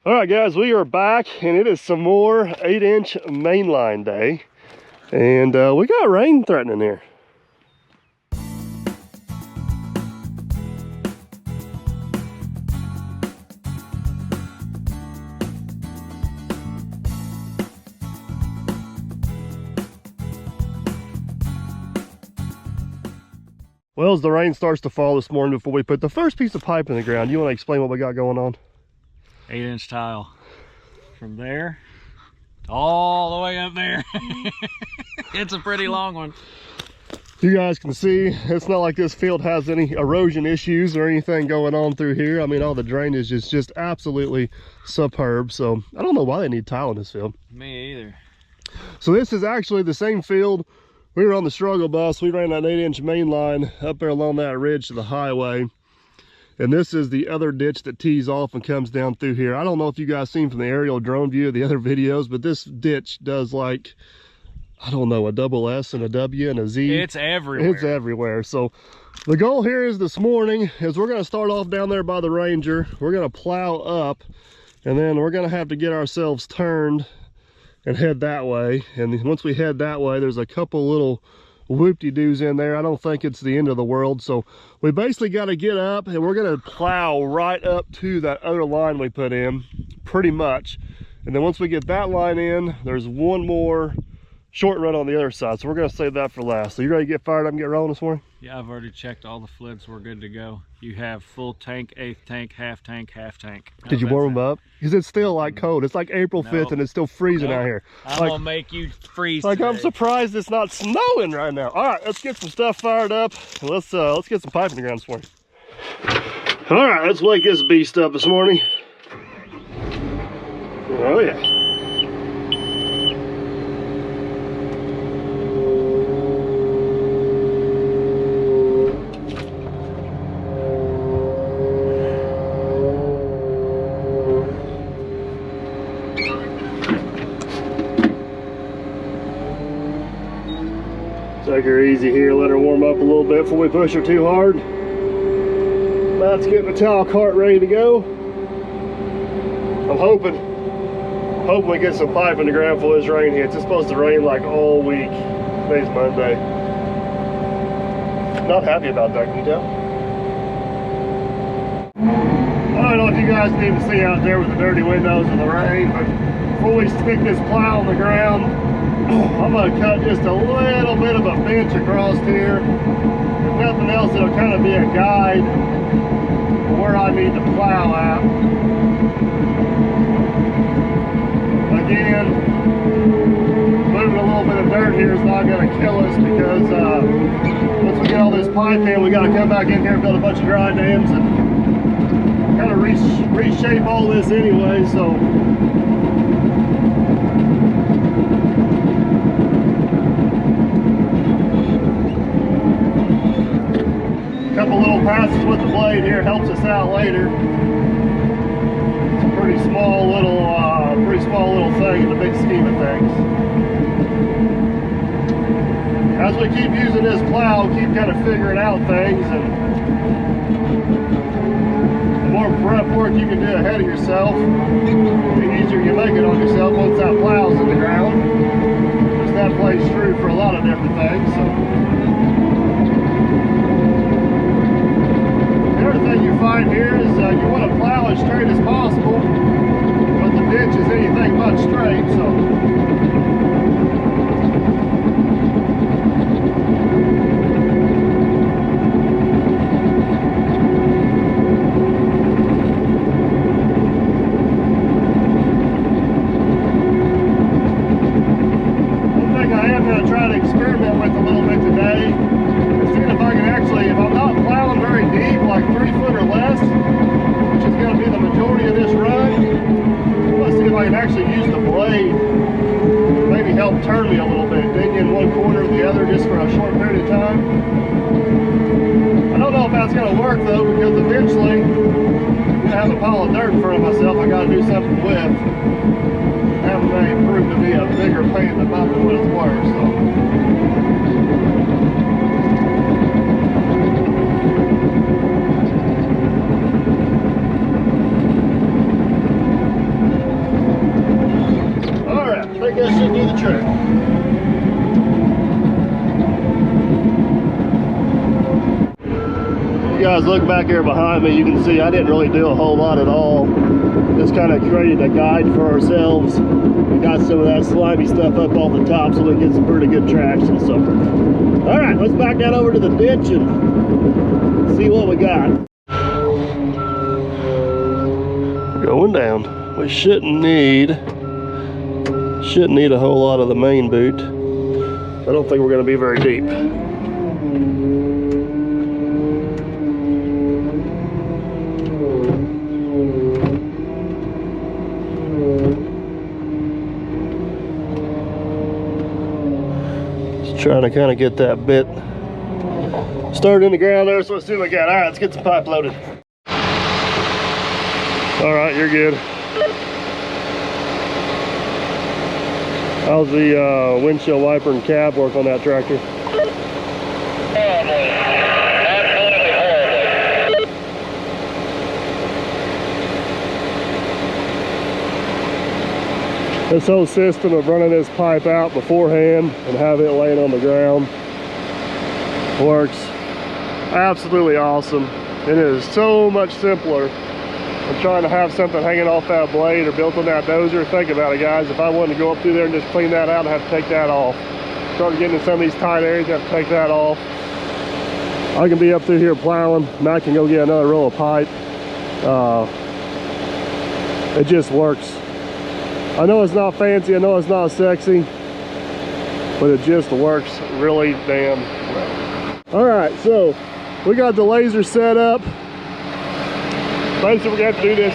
All right, guys, we are back, and it is some more 8-inch mainline day, and we got rain threatening here. Well, as the rain starts to fall this morning, before we put the first piece of pipe in the ground, you want to explain what we got going on? 8-inch tile from there all the way up there. It's a pretty long one. You guys can see it's not like this field has any erosion issues or anything going on through here. I mean, all the drainage is just absolutely superb. So I don't know why they need tile in this field. Me either. So this is actually the same field. We were on the struggle bus. We ran that 8-inch main line up there along that ridge to the highway. And this is the other ditch that tees off and comes down through here. I don't know if you guys seen from the aerial drone view of the other videos, but this ditch does like, I don't know, a double S and a W and a Z. It's everywhere. It's everywhere. So the goal here is this morning is we're going to start off down there by the Ranger. We're going to plow up, and then we're going to have to get ourselves turned and head that way. And once we head that way, there's a couple little whoop-de-doos in there. I don't think it's the end of the world. So we basically got to get up, and we're going to plow right up to that other line we put in, pretty much. And then once we get that line in, there's one more short run on the other side. So we're going to save that for last. So you ready to get fired up and get rolling this morning? Yeah, I've already checked all the fluids. We're good to go. You have full tank, eighth tank, half tank, half tank. Did you warm them up? Because it's still like cold. It's like April 5th and it's still freezing out here. I'm like, gonna make you freeze like today. I'm surprised it's not snowing right now. All right, let's get some stuff fired up. And let's get some pipe in the ground this morning. All right, let's wake this beast up this morning. Oh yeah. Take her easy here, let her warm up a little bit before we push her too hard. Matt's getting the towel cart ready to go. I'm hoping we get some pipe in the ground before this rain hits. It's supposed to rain like all week. Today's Monday. Not happy about that, can you tell? I don't know if you guys need to see out there with the dirty windows and the rain, but before we stick this plow on the ground, I'm going to cut just a little bit of a bench across here. If nothing else, it'll kind of be a guide for where I need to plow at. Again, moving a little bit of dirt here is not going to kill us, because once we get all this pipe in, we got to come back in here and build a bunch of dry dams and kind of reshape all this anyway. So couple little passes with the blade here helps us out later. It's a pretty small little thing in the big scheme of things. As we keep using this plow, keep kind of figuring out things, and the more prep work you can do ahead of yourself, the easier you make it on yourself once that plow's in the ground. Because that plays true for a lot of different things. So thing you find here is you want to plow as straight as possible, but the ditch is anything but straight, so one thing I am going to try to experiment with a little bit today is seeing if I can actually, if I'm not plowing very deep, like 3 foot or less, which is going to be the majority of this run, let's see if I can actually use the blade, maybe help turn me a little bit, dig in one corner or the other just for a short period of time. I don't know if that's going to work though, because eventually I'm going to have a pile of dirt in front of myself I got to do something with. That may prove to be a bigger pain in the butt than what it's worth. So guys look back here behind me, you can see I didn't really do a whole lot at all. Just kind of created a guide for ourselves. We got some of that slimy stuff up off the top so we can get some pretty good traction. So, all right, let's back down over to the ditch and see what we got. Going down. We shouldn't need a whole lot of the main boot. I don't think we're going to be very deep. Just trying to kind of get that bit started in the ground there, so let's see what we got. All right, let's get some pipe loaded. All right, you're good. How's the windshield wiper and cab work on that tractor? Horribly. Absolutely horribly. This whole system of running this pipe out beforehand and have it laying on the ground works absolutely awesome. It is so much simpler than trying to have something hanging off that blade or built on that dozer. Think about it, guys. If I wanted to go up through there and just clean that out, I'd have to take that off. Start getting in some of these tight areas, I have to take that off. I can be up through here plowing, Matt can go get another roll of pipe. It just works. I know it's not fancy, I know it's not sexy, but it just works really damn well. All right, so we got the laser set up. Basically, we're gonna have to do this.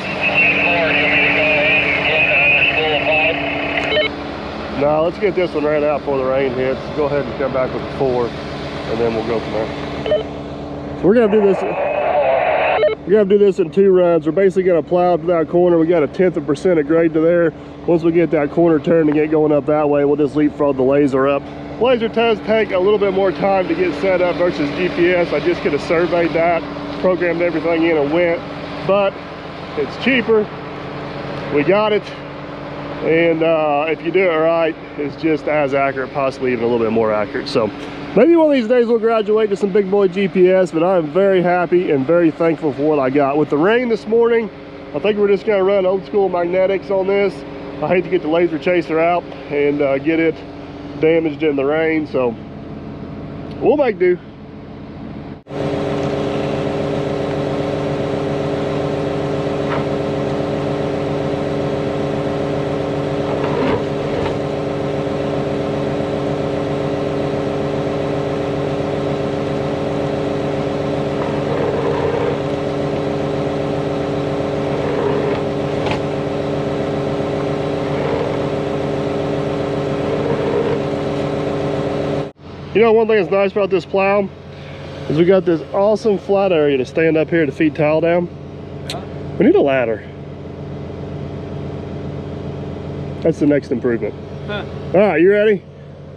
No, let's get this one right out before the rain hits. Go ahead and come back with the 4, and then we'll go from there. So we're gonna do this. We're gonna do this in 2 runs. We're basically gonna plow to that corner. We got a 1/10% of grade to there. Once we get that corner turned and get going up that way, we'll just leapfrog the laser up. Laser does take a little bit more time to get set up versus GPS. I just could have surveyed that, programmed everything in and went, but it's cheaper. We got it, and if you do it right, it's just as accurate, possibly even a little bit more accurate. So maybe one of these days we'll graduate to some big boy GPS, but I'm very happy and very thankful for what I got. With the rain this morning, I think we're just gonna run old school magnetics on this. I hate to get the laser chaser out and get it damaged in the rain, so we'll make do. You know, one thing that's nice about this plow is we got this awesome flat area to stand up here to feed tile down. We need a ladder. That's the next improvement. All right, you ready?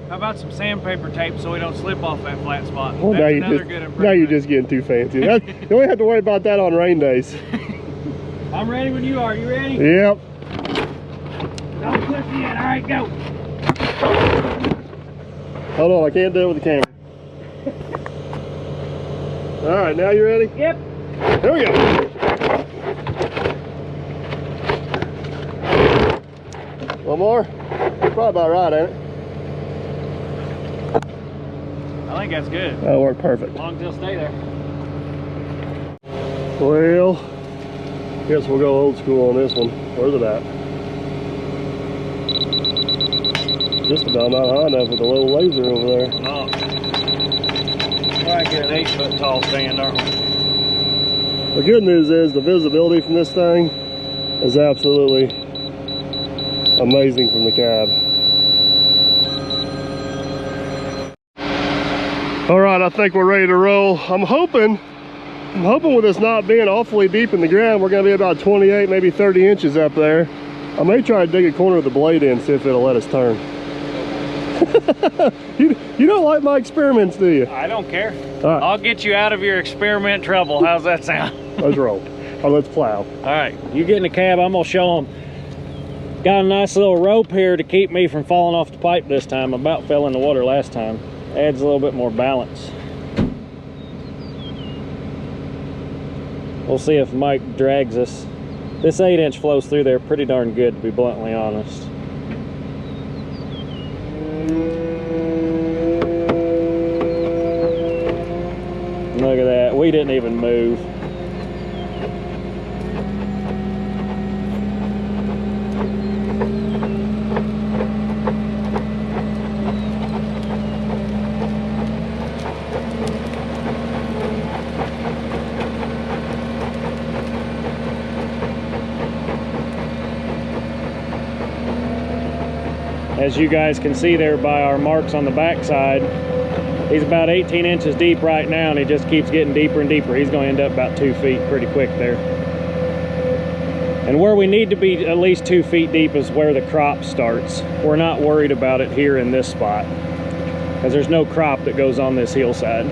How about some sandpaper tape so we don't slip off that flat spot? Well, That's another good improvement. now you're just getting too fancy. You only have to worry about that on rain days. I'm ready when you are. You ready? Yep. Don't clip yet. All right, go. Hold on, I can't do it with the camera. All right, now you ready? Yep. Here we go. One more? Probably about right, ain't it? I think that's good. That'll work perfect. As long as it'll stay there. Well, guess we'll go old school on this one. Where's it at? Just about not high enough with the little laser over there. No. We'll get an 8-foot tall stand, aren't we? The good news is the visibility from this thing is absolutely amazing from the cab. All right, I think we're ready to roll. I'm hoping with this not being awfully deep in the ground, we're gonna be about 28, maybe 30 inches up there. I may try to dig a corner of the blade in, see if it'll let us turn. You don't like my experiments, do you? I don't care. All right. I'll get you out of your experiment trouble. How's that sound? Let's roll. Or let's plow. All right, you get in the cab. I'm gonna show them. Got a nice little rope here to keep me from falling off the pipe this time. I about fell in the water last time. Adds a little bit more balance. We'll see if Mike drags us. This 8-inch flows through there pretty darn good, to be bluntly honest. Look at that, we didn't even move. As you guys can see there by our marks on the backside, he's about 18 inches deep right now, and he just keeps getting deeper and deeper. He's going to end up about 2 feet pretty quick there. And where we need to be at least 2 feet deep is where the crop starts. We're not worried about it here in this spot, because there's no crop that goes on this hillside.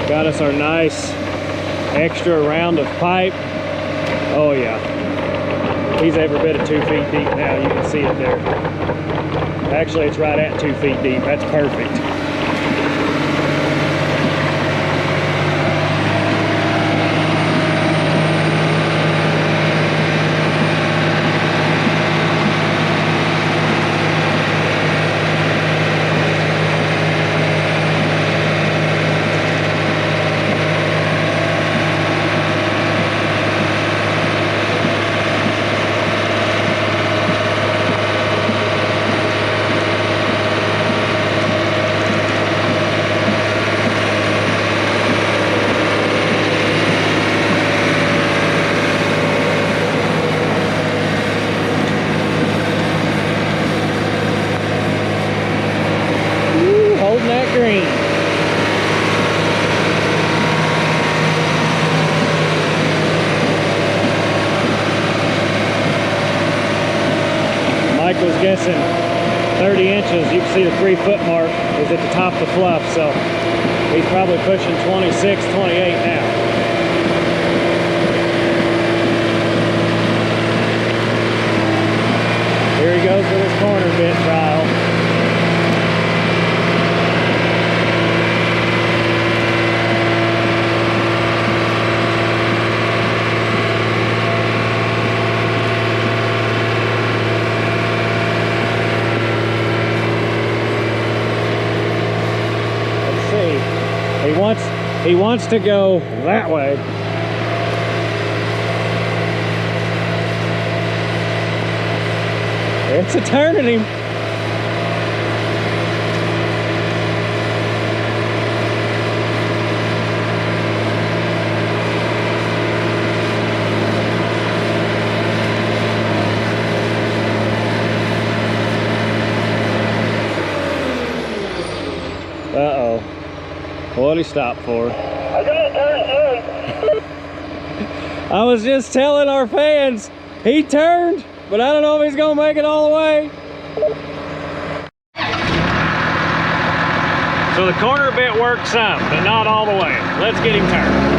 Got us our nice extra round of pipe. Oh yeah, he's every bit of 2 feet deep now. You can see it there. Actually, it's right at 2 feet deep. That's perfect. Mike was guessing 30 inches. You can see the 3-foot mark is at the top of the fluff, so he's probably pushing 26, 28 now. Here he goes with his corner bit trial. He wants to go that way. It's a turning him. Uh-oh. What'd he stop for? I got to turn in. I was just telling our fans, he turned, but I don't know if he's gonna make it all the way. So the corner bit worked some, but not all the way. Let's get him turned.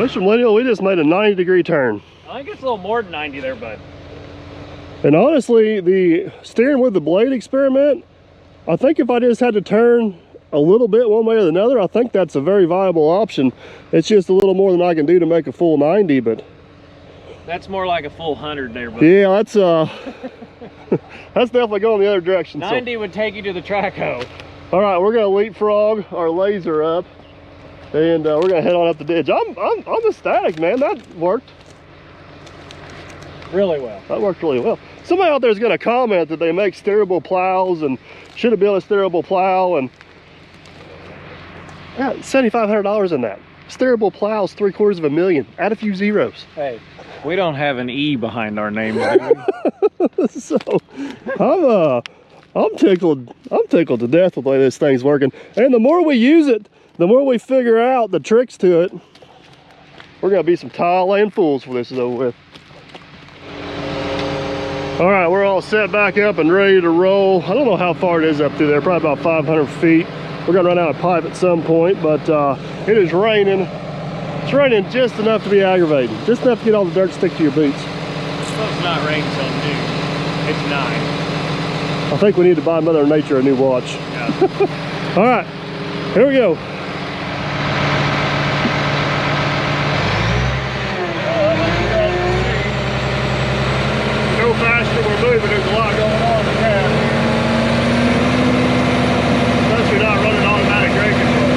Mr. Millennial, we just made a 90-degree turn. I think it's a little more than 90 there, bud. And honestly, the steering with the blade experiment, I think if I just had to turn a little bit one way or another, I think that's a very viable option. It's just a little more than I can do to make a full 90, but that's more like a full 100 there, bud. yeah, that's that's definitely going the other direction. 90 would take you to the track hoe. All right, we're gonna leapfrog our laser up, and we're gonna head on up the ditch. I'm ecstatic, man. That worked Really well. That worked really well. Somebody out there is gonna comment that they make steerable plows and should have built a steerable plow, and yeah, $7,500 in that. Steerable plows, $750,000. Add a few zeros. Hey, we don't have an E behind our name, do we? So I'm tickled to death with the way this thing's working. And the more we use it, the more we figure out the tricks to it. We're gonna be some tile laying fools for this is over with. All right, we're all set back up and ready to roll. I don't know how far it is up through there, probably about 500 feet. We're gonna run out of pipe at some point, but it is raining. It's raining just enough to be aggravating, just enough to get all the dirt stick to your boots. It's supposed to not rain till noon. It's 9. I think we need to buy Mother Nature a new watch. Yeah. All right, here we go. Go faster we're moving, there's a lot going on in the cab. Unless you're not running automatic brake control.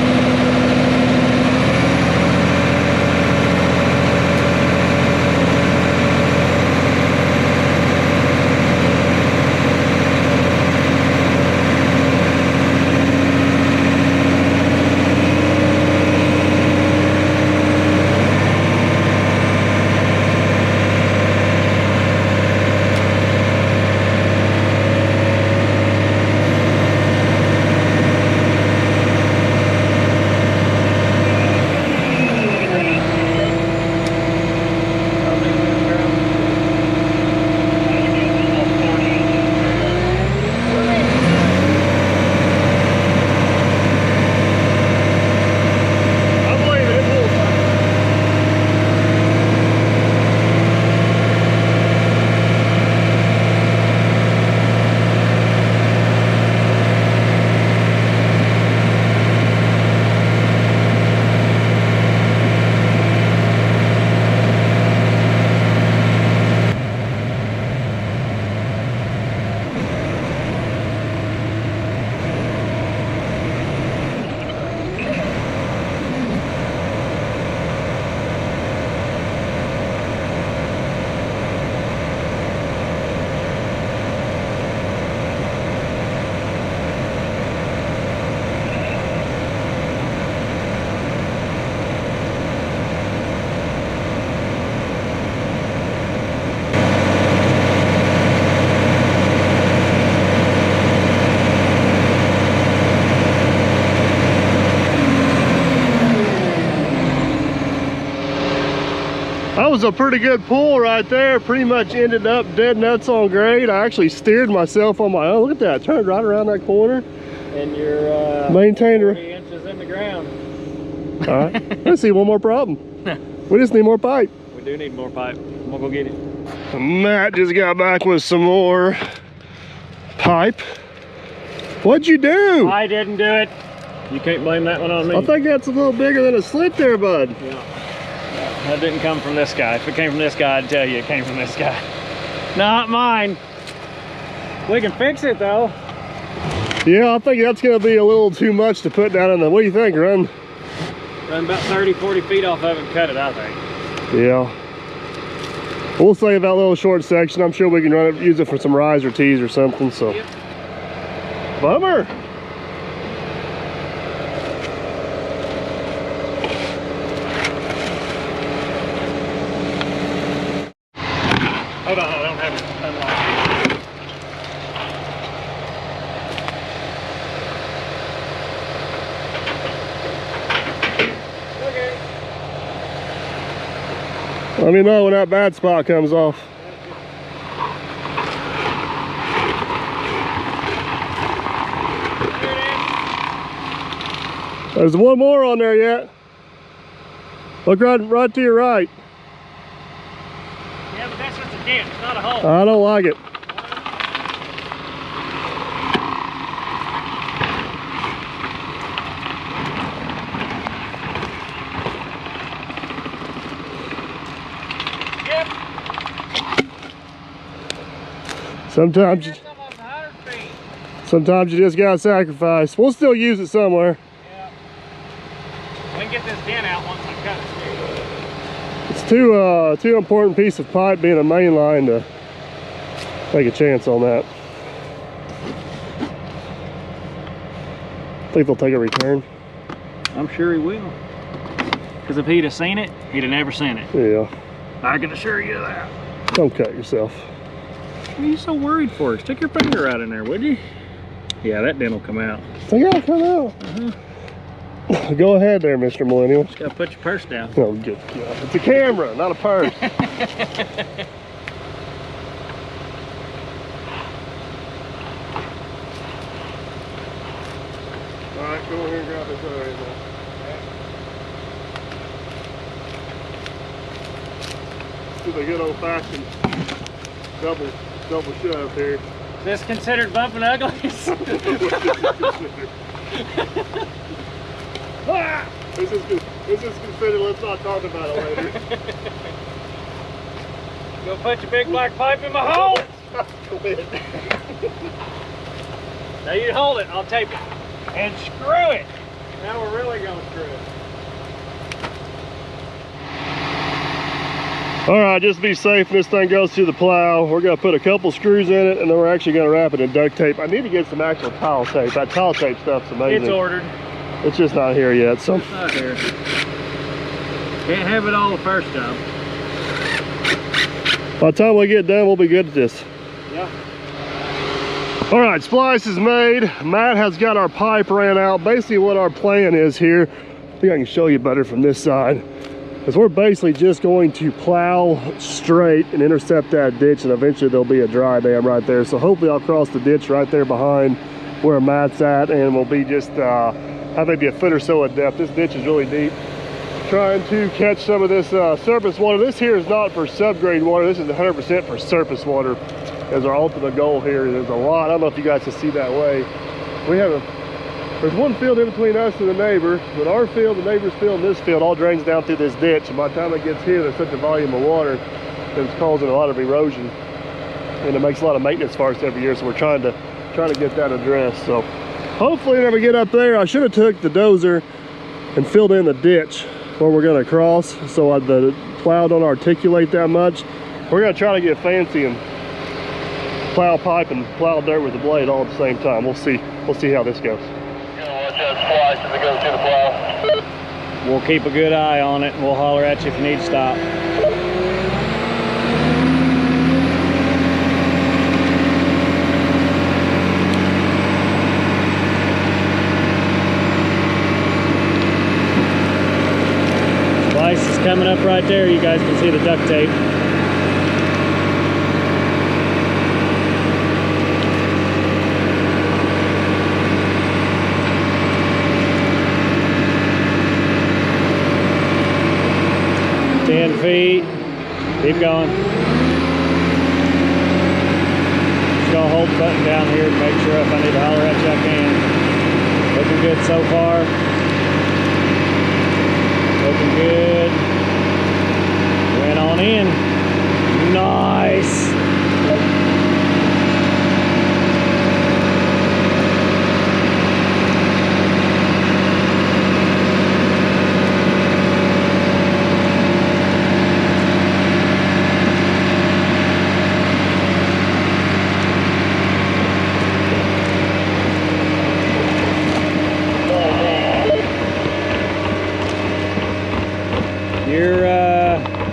That was a pretty good pull right there. Pretty much ended up dead nuts on grade. I actually steered myself on my own. Look at that, turned right around that corner. And you're maintained 40 inches in the ground. All right, let's see one more problem. We just need more pipe. We do need more pipe. I'm gonna go get it. Matt just got back with some more pipe. What'd you do? I didn't do it. You can't blame that one on me. I think that's a little bigger than a slit there, bud. Yeah. That didn't come from this guy. If it came from this guy, I'd tell you it came from this guy. Not mine. We can fix it though. Yeah, I think that's gonna be a little too much to put down in the, what do you think, Run about 30, 40 feet off of it and cut it, I think. Yeah. We'll save that little short section. I'm sure we can run it, use it for some riser tees or something, so. Yep. Bummer. Hold on, I don't have it unlocked. Okay. Let me know when that bad spot comes off. There it is. There's one more on there yet. Look right to your right. Yeah, but that's just a dent, it's not a hole. I don't like it. Sometimes you just gotta sacrifice. We'll still use it somewhere. Yeah. We can get this dent out once I cut it. It's too important piece of pipe being a main line to take a chance on that. I think they'll take a return. I'm sure he will. Because if he'd have seen it, he'd have never seen it. Yeah. I can assure you of that. Don't cut yourself. What are you so worried for? Stick your finger out in there, would you? Yeah, that dent will come out. They gotta come out. Go ahead there, Mr. Millennial. Just gotta put your purse down. Oh, good God. It's a camera, not a purse. Alright, go here and grab this other end. Do the good old-fashioned double shove here. Is this considered bumping uglies? This is considered, let's not talk about it later. You gonna put your big black pipe in my hole? Quit. Now you hold it, I'll tape it. And screw it! Now we're really gonna screw it. Alright, just to be safe when this thing goes through the plow, we're going to put a couple screws in it and then we're actually going to wrap it in duct tape. I need to get some actual towel tape. That towel tape stuff's amazing. It's ordered. It's just not here yet, so. It's not here. Can't have it all the first job. By the time we get done, we'll be good at this. Yeah. Alright, splice is made. Matt has got our pipe ran out. Basically what our plan is here, I think I can show you better from this side, is we're basically just going to plow straight and intercept that ditch, and eventually there'll be a dry dam right there. So hopefully I'll cross the ditch right there behind where Matt's at, and we'll be just maybe a foot or so of depth. This ditch is really deep. Trying to catch some of this surface water. This here is not for subgrade water. This is 100% for surface water. Is our ultimate goal here. There's a lot. I don't know if you guys can see that way. There's one field in between us and the neighbor, but our field, the neighbor's field, and this field all drains down through this ditch. And by the time it gets here, there's such a volume of water that it's causing a lot of erosion, and it makes a lot of maintenance for us every year. So we're trying to get that addressed. So hopefully, whenever we get up there, I should have took the dozer and filled in the ditch where we're going to cross, so the plow don't articulate that much. We're going to try to get fancy and plow pipe and plow dirt with the blade all at the same time. We'll see how this goes. Watch that splice as it goes through the plow. We'll keep a good eye on it and we'll holler at you if you need to stop. Splice is coming up right there. You guys can see the duct tape. Feet. Keep going. Just gonna hold the button down here to make sure if I need to holler at you, I can. Looking good so far. Looking good. Went on in. Nice.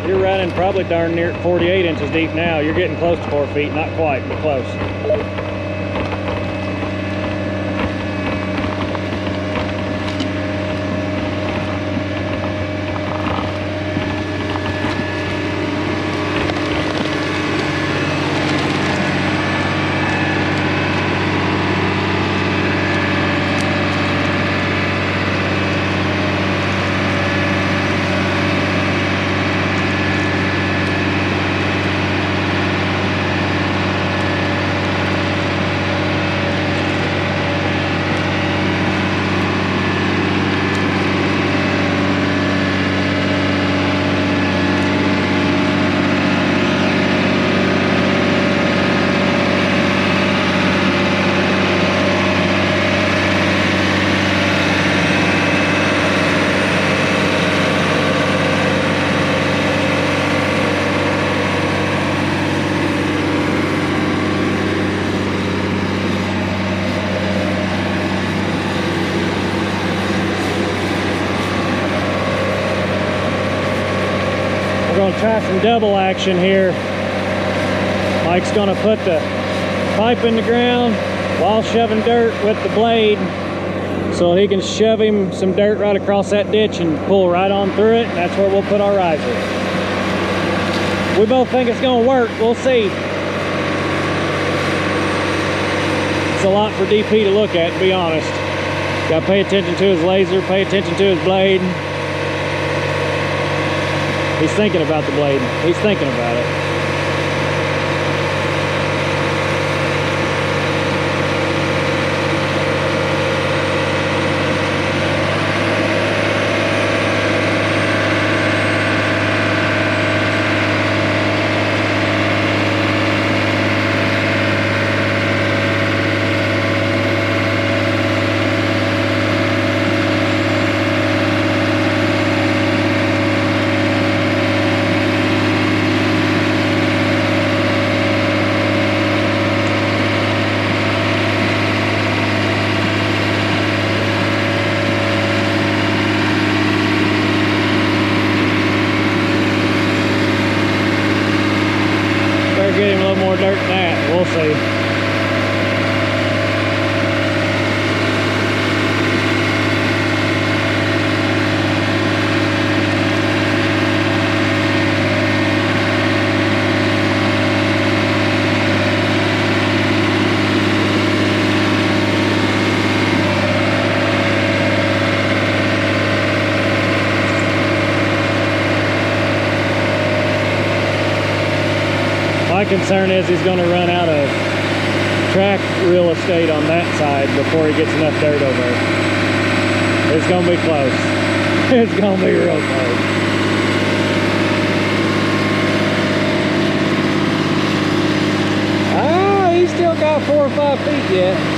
You're running probably darn near 48 inches deep now. You're getting close to 4 feet, not quite, but close. gonna try some double action here. Mike's gonna put the pipe in the ground while shoving dirt with the blade, so he can shove him some dirt right across that ditch and pull right on through it, and that's where we'll put our riser. We both think it's gonna work. We'll see. It's a lot for DP to look at, to be honest. Gotta pay attention to his laser, pay attention to his blade. He's thinking about the blade. He's thinking about it. Get him a little more dirt than that. We'll see. My concern is he's going to run out of track real estate on that side before he gets enough dirt over it. It's going to be close. It's going to be real close. Ah, he's still got 4 or 5 feet yet.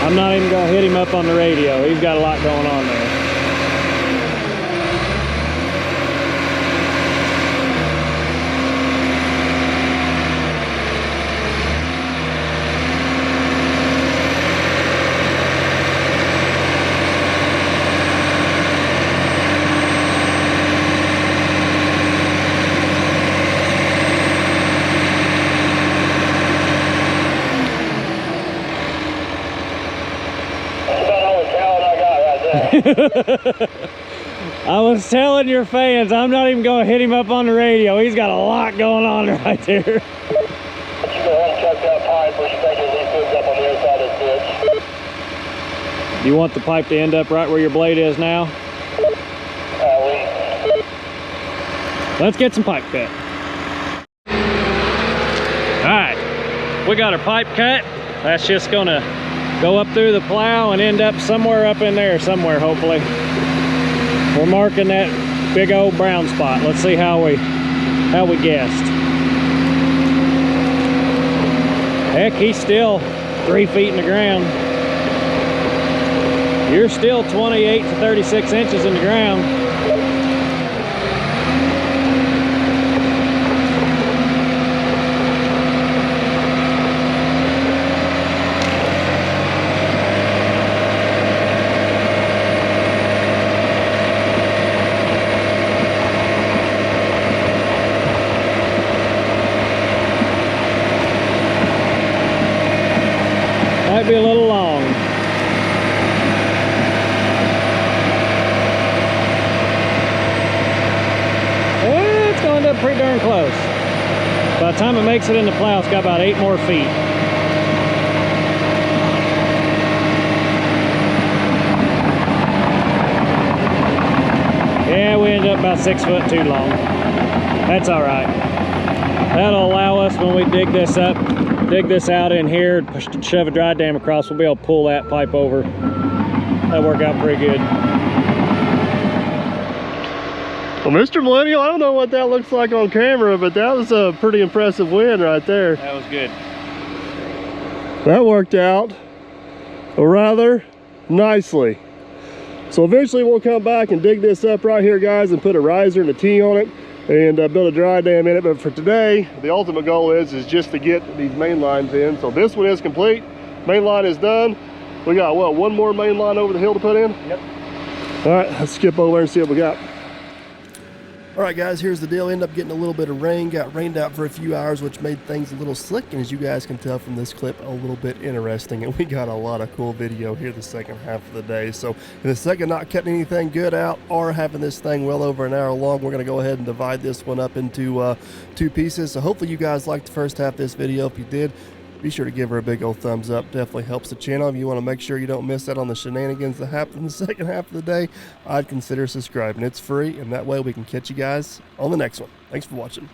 I'm not even going to hit him up on the radio. He's got a lot going on there. I was telling your fans, I'm not even going to hit him up on the radio. He's got a lot going on right there. You go ahead and check that pipe where you think it ends up on the other side of the ditch. You want the pipe to end up right where your blade is now? Let's get some pipe cut. Alright, we got our pipe cut. That's just gonna go up through the plow and end up somewhere up in there somewhere, hopefully. We're marking that big old brown spot. Let's see how we guessed. Heck, he's still 3 feet in the ground. You're still 28 to 36 inches in the ground. Might be a little long. It's going up pretty darn close. By the time it makes it in the plow, it's got about 8 more feet. Yeah, we ended up about 6 foot too long. That's all right. That'll allow us, when we dig this up, dig this out in here, shove a dry dam across, we'll be able to pull that pipe over. That'll work out pretty good. Well, Mr. Millennial, I don't know what that looks like on camera, but that was a pretty impressive win right there. That was good. That worked out rather nicely. So eventually we'll come back and dig this up right here, guys, and put a riser and a T on it and build a dry dam in it. But for today, the ultimate goal is just to get these main lines in. So this one is complete. Main line is done. We got, what, one more main line over the hill to put in? Yep. All right, let's skip over and see what we got. All right, guys, here's the deal. Ended up getting a little bit of rain, got rained out for a few hours, which made things a little slick, and as you guys can tell from this clip, a little bit interesting, and we got a lot of cool video here the second half of the day. So in the second, not cutting anything good out or having this thing well over an hour long, we're going to go ahead and divide this one up into two pieces. So hopefully you guys liked the first half of this video. If you did, be sure to give her a big old thumbs up. Definitely helps the channel. If you want to make sure you don't miss out on the shenanigans that happen in the second half of the day, I'd consider subscribing. It's free, and that way we can catch you guys on the next one. Thanks for watching.